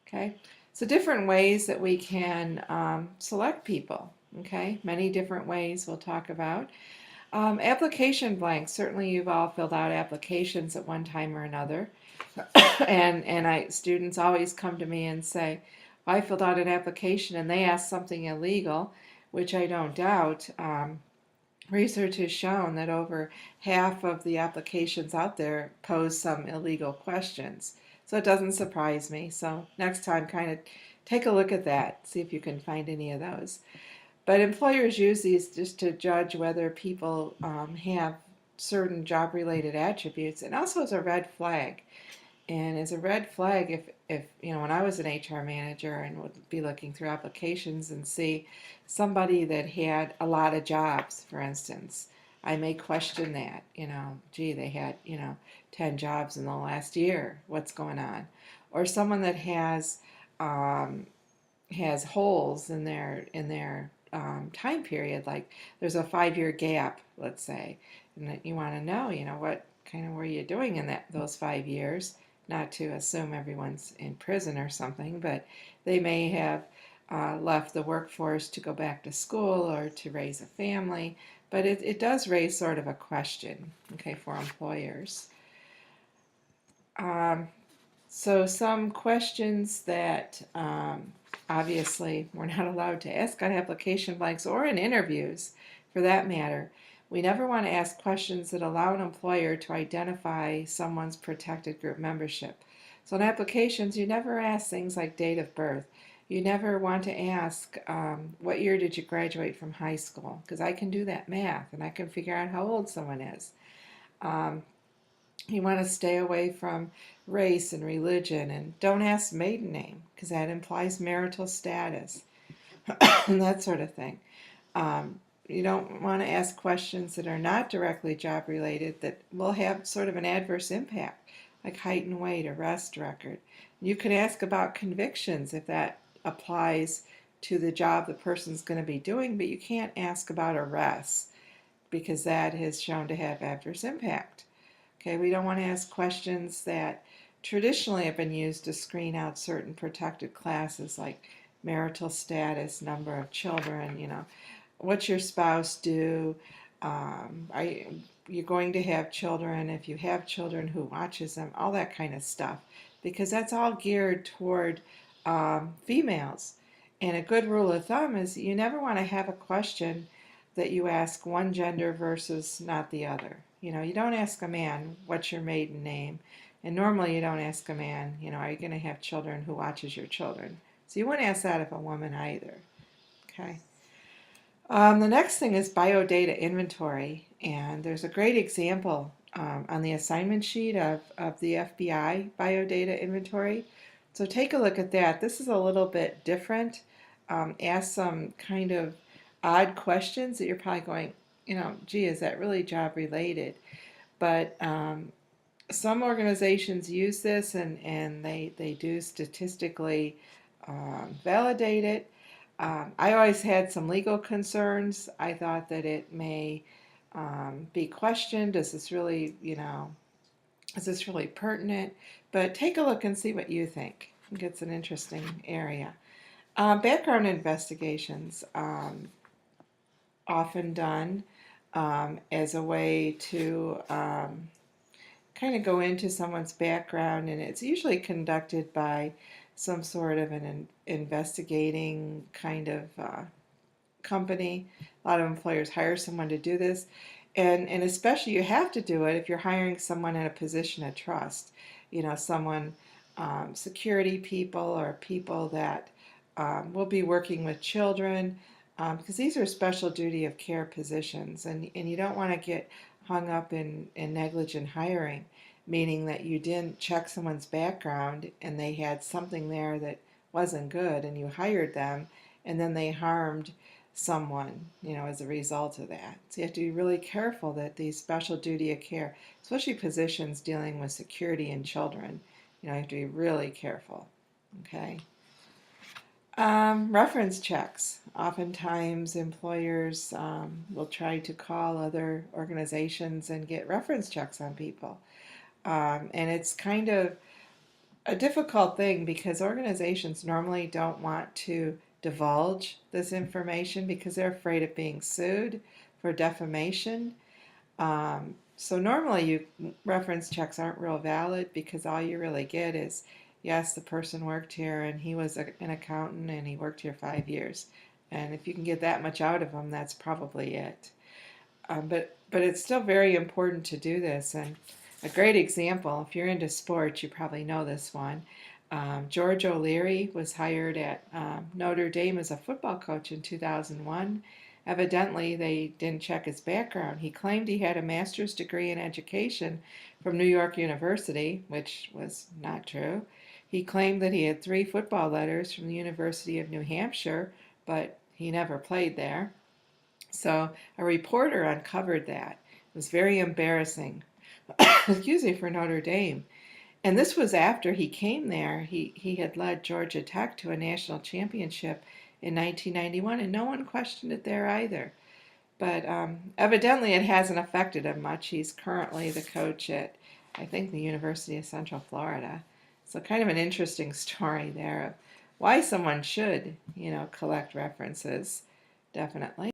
Okay, so different ways that we can select people. Okay, many different ways we'll talk about. Application blanks. Certainly, you've all filled out applications at one time or another, and students always come to me and say, "I filled out an application and they asked something illegal," which I don't doubt. Research has shown that over half of the applications out there pose some illegal questions. So it doesn't surprise me. So next time, kind of take a look at that, see if you can find any of those. But employers use these just to judge whether people have certain job related attributes, and also as a red flag. And as a red flag, if when I was an HR manager and would be looking through applications and see somebody that had a lot of jobs, for instance, I may question that. Gee, they had 10 jobs in the last year. What's going on? Or someone that um, has holes in their time period, like there's a 5-year gap, let's say, and that you want to know, what kind of were you doing in those 5 years? Not to assume everyone's in prison or something, but they may have left the workforce to go back to school or to raise a family. But it does raise sort of a question, okay, for employers. Um, so some questions that obviously we're not allowed to ask on application blanks or in interviews, for that matter. We never want to ask questions that allow an employer to identify someone's protected group membership. So in applications, you never ask things like date of birth. You never want to ask, what year did you graduate from high school? Because I can do that math and I can figure out how old someone is. Um, you want to stay away from race and religion, and don't ask maiden name because that implies marital status and that sort of thing. You don't want to ask questions that are not directly job related that will have sort of an adverse impact, like height and weight, arrest record. You can ask about convictions if that applies to the job the person's going to be doing, but you can't ask about arrests because that has shown to have adverse impact. Okay, we don't want to ask questions that traditionally have been used to screen out certain protected classes like marital status, number of children, what's your spouse do? Are you going to have children? If you have children, who watches them? All that kind of stuff. Because that's all geared toward females. And a good rule of thumb is you never want to have a question that you ask one gender versus not the other. You don't ask a man, what's your maiden name? And normally you don't ask a man, are you going to have children, who watches your children? So you wouldn't ask that of a woman either. Okay. The next thing is biodata inventory, and there's a great example on the assignment sheet of the FBI biodata inventory. So take a look at that. This is a little bit different. Ask some kind of odd questions that you're probably going, gee, is that really job related? But some organizations use this and they do statistically validate it. I always had some legal concerns. I thought that it may be questioned. Is this really pertinent? But take a look and see what you think. I think it's an interesting area. Background investigations, often done as a way to kind of go into someone's background, and it's usually conducted by some sort of an investigating kind of company. A lot of employers hire someone to do this, and especially you have to do it if you're hiring someone in a position of trust. Someone, security people or people that will be working with children, because these are special duty of care positions, and you don't want to get hung up in negligent hiring, meaning that you didn't check someone's background and they had something there that wasn't good and you hired them and then they harmed someone, as a result of that. So you have to be really careful that these special duty of care, especially positions dealing with security and children, you have to be really careful. Okay. Reference checks. Oftentimes, employers will try to call other organizations and get reference checks on people. And it's kind of a difficult thing because organizations normally don't want to divulge this information because they're afraid of being sued for defamation. So normally reference checks aren't real valid because all you really get is, yes, the person worked here and he was an accountant and he worked here 5 years. And if you can get that much out of them, that's probably it. But it's still very important to do this. And a great example, if you're into sports, you probably know this one. George O'Leary was hired at Notre Dame as a football coach in 2001. Evidently, they didn't check his background. He claimed he had a master's degree in education from New York University, which was not true. He claimed that he had 3 football letters from the University of New Hampshire, but he never played there. So a reporter uncovered that. It was very embarrassing, excuse me, for Notre Dame. And this was after he came there. He had led Georgia Tech to a national championship in 1991, and no one questioned it there either. But evidently, it hasn't affected him much. He's currently the coach at, I think, the University of Central Florida. So, kind of an interesting story there of why someone should, collect references. Definitely.